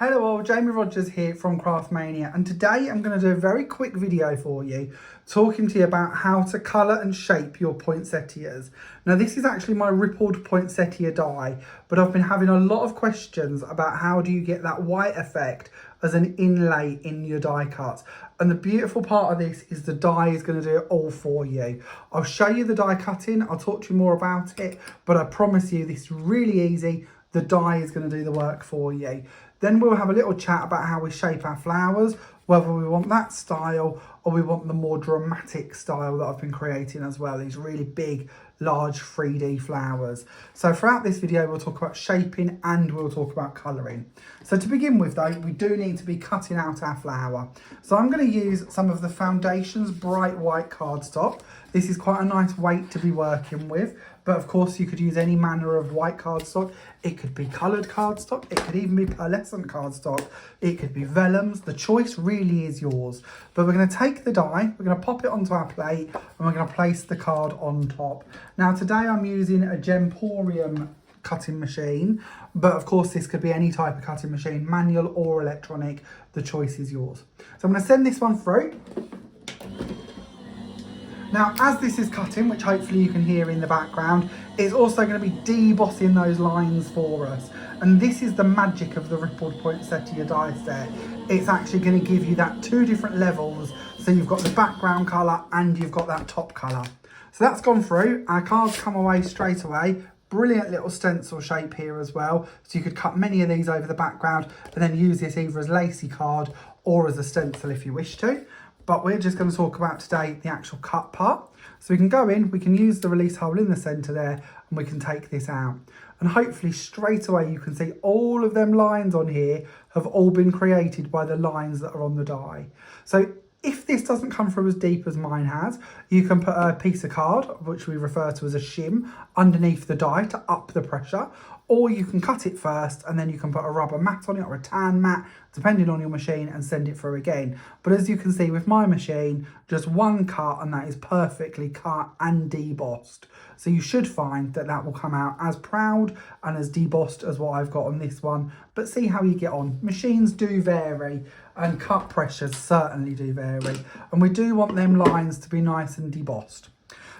Hello all, Jamie Rodgers here from Mania, and today I'm going to do a very quick video for you talking to you about how to colour and shape your poinsettias. Now this is actually my Rippled Poinsettia die, but I've been having a lot of questions about how do you get that white effect as an inlay in your die cuts. And the beautiful part of this is the die is going to do it all for you. I'll show you the die cutting, I'll talk to you more about it, but I promise you this is really easy. The die is going to do the work for you. Then we'll have a little chat about how we shape our flowers, whether we want that style or we want the more dramatic style that I've been creating as well, these really big, large 3D flowers. So throughout this video, we'll talk about shaping and we'll talk about colouring. So to begin with though, we do need to be cutting out our flower. So I'm going to use some of the Foundation's bright white cardstock. This is quite a nice weight to be working with, but of course you could use any manner of white cardstock. It could be coloured cardstock, it could even be pearlescent cardstock, it could be vellums. The choice really is yours. But we're going to take the die, we're going to pop it onto our plate and we're going to place the card on top. Now today I'm using a Gemporium cutting machine, but of course this could be any type of cutting machine, manual or electronic, the choice is yours. So I'm going to send this one through. Now, as this is cutting, which hopefully you can hear in the background, it's also going to be debossing those lines for us. And this is the magic of the Rippled Poinsettia die set. It's actually going to give you that two different levels. So you've got the background colour and you've got that top colour. So that's gone through. Our cards come away straight away. Brilliant little stencil shape here as well. So you could cut many of these over the background and then use this either as lacy card or as a stencil if you wish to. But we're just going to talk about today the actual cut part. So we can go in, we can use the release hole in the centre there, and we can take this out. And hopefully straight away you can see all of them lines on here have all been created by the lines that are on the die. So if this doesn't come through as deep as mine has, you can put a piece of card, which we refer to as a shim, underneath the die to up the pressure. Or you can cut it first and then you can put a rubber mat on it or a tan mat, depending on your machine, and send it through again. But as you can see with my machine, just one cut and that is perfectly cut and debossed. So you should find that that will come out as proud and as debossed as what I've got on this one. But see how you get on. Machines do vary and cut pressures certainly do vary. And we do want them lines to be nice and debossed.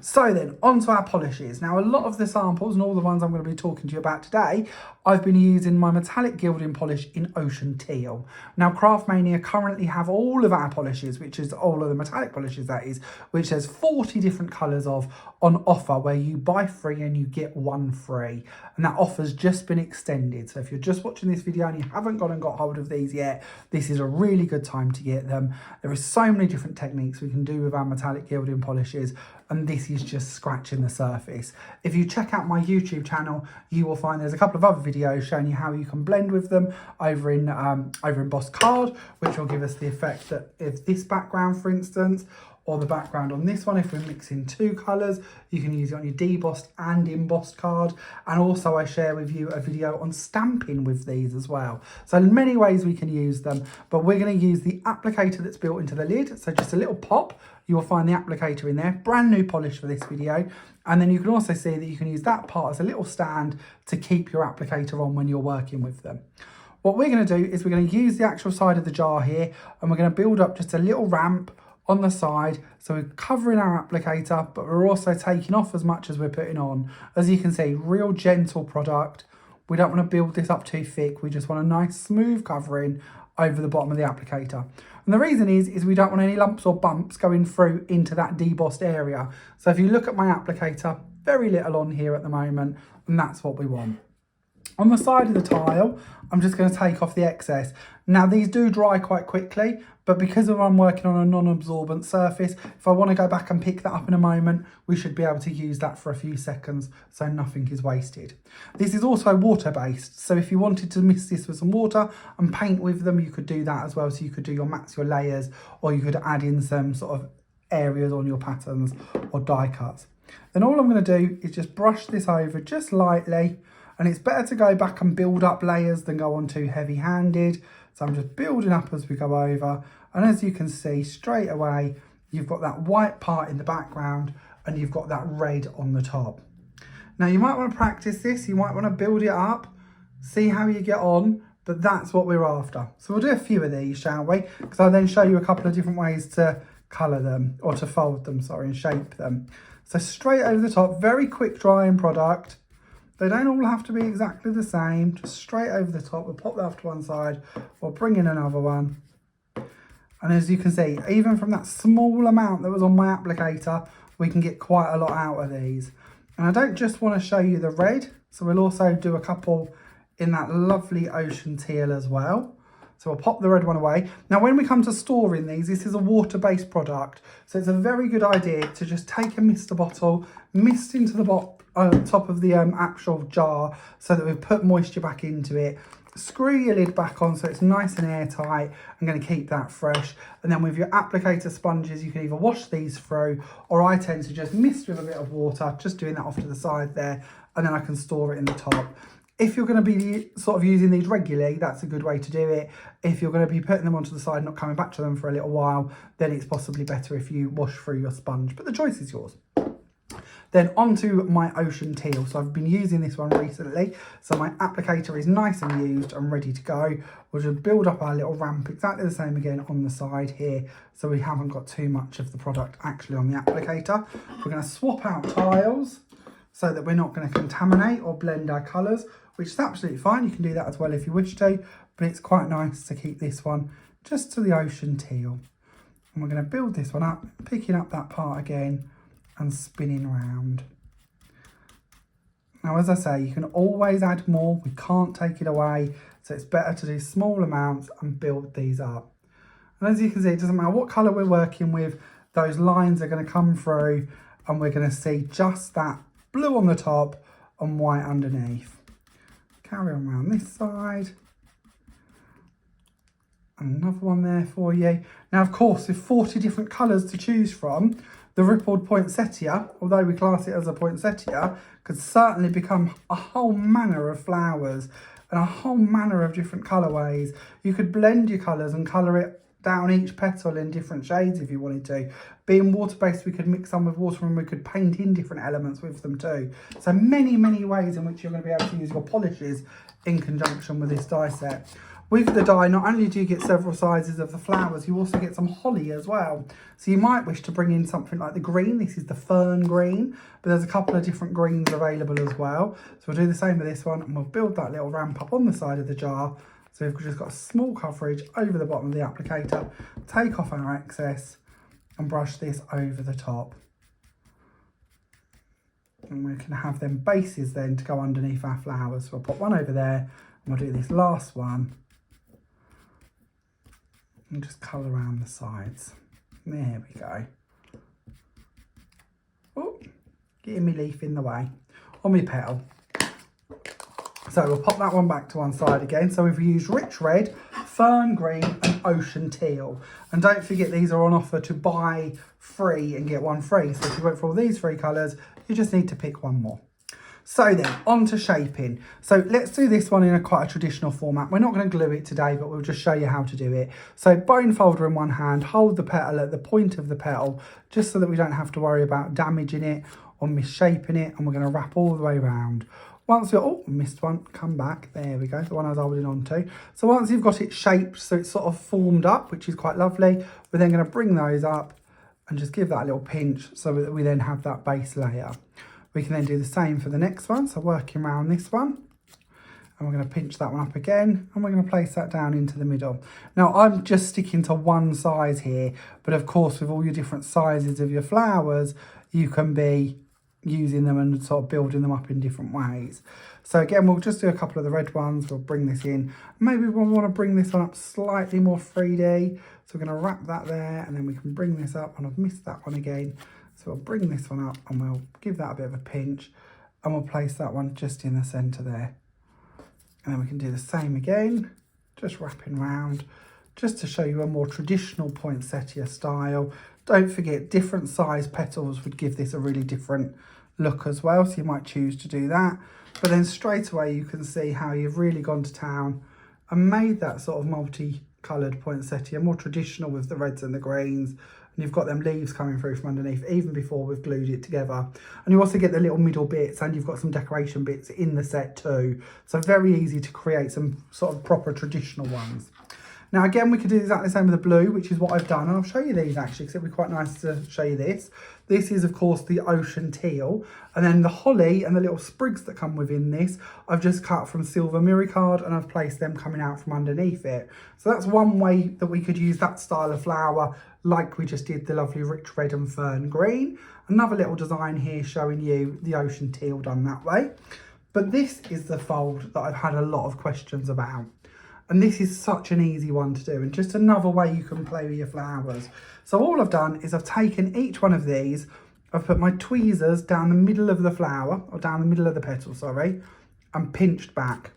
So then, onto our polishes. Now, a lot of the samples and all the ones I'm going to be talking to you about today, I've been using my metallic gilding polish in Ocean Teal. Now, Mania currently have all of our polishes, which is all of the metallic polishes that is, which there's 40 different colours of on offer, where you buy 3 and you get 1 free. And that offer's just been extended. So if you're just watching this video and you haven't gone and got hold of these yet, this is a really good time to get them. There are so many different techniques we can do with our metallic gilding polishes, and this is just scratching the surface. If you check out my YouTube channel, you will find there's a couple of other videos showing you how you can blend with them over in embossed card, which will give us the effect that if this background, for instance, or the background on this one, if we're mixing 2 colours, you can use it on your debossed and embossed card. And also I share with you a video on stamping with these as well. So in many ways we can use them, but we're going to use the applicator that's built into the lid. So just a little pop, you will find the applicator in there, brand new polish for this video. And then you can also see that you can use that part as a little stand to keep your applicator on when you're working with them. What we're going to do is we're going to use the actual side of the jar here, and we're going to build up just a little ramp on the side, so we're covering our applicator, but we're also taking off as much as we're putting on. As you can see, real gentle product. We don't want to build this up too thick, we just want a nice smooth covering over the bottom of the applicator. And the reason is we don't want any lumps or bumps going through into that debossed area. So if you look at my applicator, very little on here at the moment, and that's what we want. On the side of the tile, I'm just going to take off the excess. Now these do dry quite quickly, but because I'm working on a non-absorbent surface, if I want to go back and pick that up in a moment, we should be able to use that for a few seconds so nothing is wasted. This is also water-based, so if you wanted to mix this with some water and paint with them, you could do that as well. So you could do your mats, your layers, or you could add in some sort of areas on your patterns or die cuts. Then all I'm going to do is just brush this over just lightly. And it's better to go back and build up layers than go on too heavy-handed. So I'm just building up as we go over. And as you can see straight away, you've got that white part in the background and you've got that red on the top. Now you might want to practice this. You might want to build it up, see how you get on. but that's what we're after. So we'll do a few of these, shall we? Because I'll then show you a couple of different ways to colour them, or to fold them, sorry, and shape them. So straight over the top, very quick drying product. They don't all have to be exactly the same, just straight over the top. We'll pop that off to one side, we'll bring in another one. And as you can see, even from that small amount that was on my applicator, we can get quite a lot out of these. And I don't just want to show you the red, so we'll also do a couple in that lovely ocean teal as well. So we'll pop the red one away. Now, when we come to storing these, this is a water-based product. So it's a very good idea to just take a mister bottle, mist into the top of the actual jar so that we've put moisture back into it. Screw your lid back on so it's nice and airtight. I'm going to keep that fresh. And then with your applicator sponges, you can either wash these through, or I tend to just mist with a bit of water, just doing that off to the side there, and then I can store it in the top. If you're going to be sort of using these regularly, that's a good way to do it. If you're going to be putting them onto the side, not coming back to them for a little while, then it's possibly better if you wash through your sponge, but the choice is yours. Then onto my ocean teal. So I've been using this one recently. So my applicator is nice and used and ready to go. We'll just build up our little ramp, exactly the same again on the side here. So we haven't got too much of the product actually on the applicator. We're going to swap out tiles so that we're not going to contaminate or blend our colours, which is absolutely fine. You can do that as well if you wish to, but it's quite nice to keep this one just to the ocean teal. And we're going to build this one up, picking up that part again and spinning around. Now, as I say, you can always add more. We can't take it away. So it's better to do small amounts and build these up. And as you can see, it doesn't matter what colour we're working with, those lines are going to come through and we're going to see just that blue on the top and white underneath. Carry on around this side. Another one there for you. Now, of course, with 40 different colours to choose from, the Rippled Poinsettia, although we class it as a poinsettia, could certainly become a whole manner of flowers and a whole manner of different colourways. You could blend your colours and colour it down each petal in different shades if you wanted to. Being water-based, we could mix some with water and we could paint in different elements with them too. So many, many ways in which you're going to be able to use your polishes in conjunction with this die set. With the die, not only do you get several sizes of the flowers, you also get some holly as well. So you might wish to bring in something like the green. This is the fern green, but there's a couple of different greens available as well. So we'll do the same with this one and we'll build that little ramp up on the side of the jar. So we've just got a small coverage over the bottom of the applicator. Take off our excess and brush this over the top. And we can have them bases then to go underneath our flowers. So we'll put one over there and we'll do this last one. And just colour around the sides. There we go. Oh, getting my leaf in the way, or my petal. So we'll pop that one back to one side again. So we've used rich red, fern green and ocean teal. And don't forget, these are on offer to buy free and get one free. So if you went for all these three colours, you just need to pick one more. So then, on to shaping. So let's do this one in quite a traditional format. We're not going to glue it today, but we'll just show you how to do it. So bone folder in one hand, hold the petal at the point of the petal, just so that we don't have to worry about damaging it or misshaping it. And we're going to wrap all the way around. Once we're, oh, missed one, come back. There we go, the one I was holding on to. So once you've got it shaped, so it's sort of formed up, which is quite lovely, we're then going to bring those up and just give that a little pinch so that we then have that base layer. We can then do the same for the next one. So working around this one, and we're going to pinch that one up again, and we're going to place that down into the middle. Now I'm just sticking to one size here, but of course with all your different sizes of your flowers, you can be using them and sort of building them up in different ways. So again, we'll just do a couple of the red ones. We'll bring this in. Maybe we'll want to bring this one up slightly more 3D. So we're going to wrap that there, and then we can bring this up, and I've missed that one again. So we'll bring this one up and we'll give that a bit of a pinch, and we'll place that one just in the centre there. And then we can do the same again, just wrapping round, just to show you a more traditional poinsettia style. Don't forget, different size petals would give this a really different look as well, so you might choose to do that. But then straight away you can see how you've really gone to town and made that sort of multi-coloured poinsettia more traditional with the reds and the greens, and you've got them leaves coming through from underneath even before we've glued it together. And you also get the little middle bits, and you've got some decoration bits in the set too. So very easy to create some sort of proper traditional ones. Now again, we could do exactly the same with the blue, which is what I've done. And I'll show you these actually, because it'd be quite nice to show you this. This is of course the ocean teal, and then the holly and the little sprigs that come within this, I've just cut from silver mirror card, and I've placed them coming out from underneath it. So that's one way that we could use that style of flower, like we just did the lovely rich red and fern green. Another little design here showing you the ocean teal done that way. But this is the fold that I've had a lot of questions about. And this is such an easy one to do, and just another way you can play with your flowers. So all I've done is I've taken each one of these, I've put my tweezers down the middle of the flower, or down the middle of the petal, sorry, and pinched back.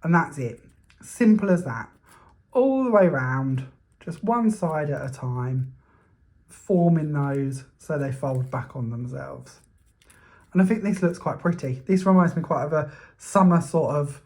And that's it. Simple as that. All the way around, just one side at a time, forming those so they fold back on themselves. And I think this looks quite pretty. This reminds me quite of a summer sort of,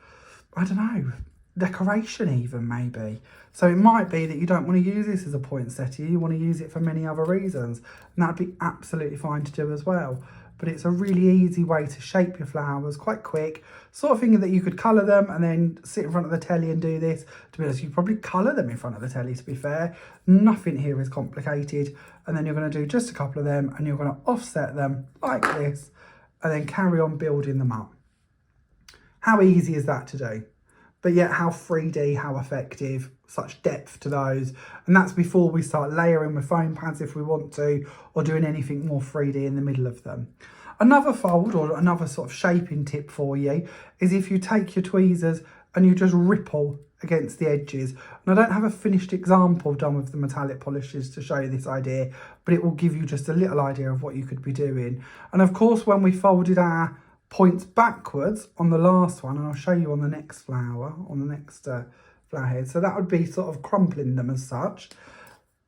I don't know, decoration even maybe. So it might be that you don't want to use this as a poinsettia, you want to use it for many other reasons, and that'd be absolutely fine to do as well. But it's a really easy way to shape your flowers, quite quick, sort of thing that you could colour them and then sit in front of the telly and do this. To be honest, you probably colour them in front of the telly, to be fair. Nothing here is complicated. And then you're going to do just a couple of them, and you're going to offset them like this, and then carry on building them up. How easy is that to do? But yet how 3D, how effective, such depth to those. And that's before we start layering with foam pads if we want to, or doing anything more 3D in the middle of them. Another fold, or another sort of shaping tip for you, is if you take your tweezers and you just ripple against the edges. And I don't have a finished example done with the metallic polishes to show you this idea, but it will give you just a little idea of what you could be doing. And of course, when we folded our points backwards on the last one, and I'll show you on the next flower, on the next flower head, so that would be sort of crumpling them as such.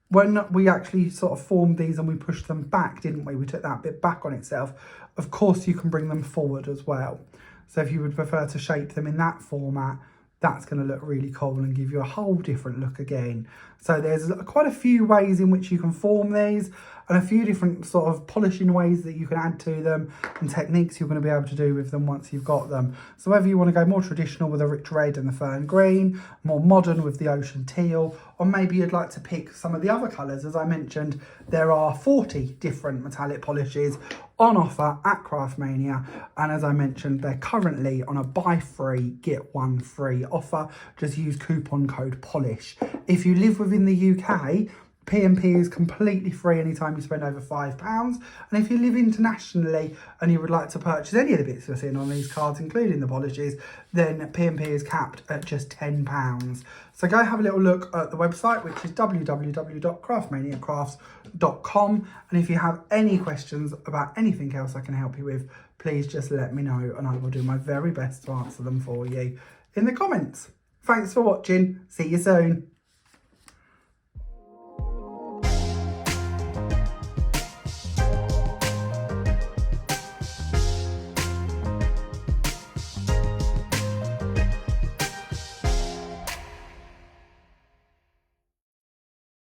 When we actually sort of formed these and we pushed them back, didn't we? We took that bit back on itself. Of course, you can bring them forward as well. So if you would prefer to shape them in that format, that's going to look really cool and give you a whole different look again. So there's quite a few ways in which you can form these, and a few different sort of polishing ways that you can add to them, and techniques you're going to be able to do with them once you've got them. So whether you want to go more traditional with a rich red and the fern green, more modern with the ocean teal, or maybe you'd like to pick some of the other colours. As I mentioned, there are 40 different metallic polishes on offer at Craft Mania, and as I mentioned, they're currently on a buy three get one free offer. Just use coupon code POLISH. If you live within the UK, P&P is completely free anytime you spend over £5. And if you live internationally and you would like to purchase any of the bits that's in on these cards, including the polishes, then P&P is capped at just £10. So go have a little look at the website, which is www.craftmaniacrafts.com. And if you have any questions about anything else I can help you with, please just let me know, and I will do my very best to answer them for you in the comments. Thanks for watching. See you soon.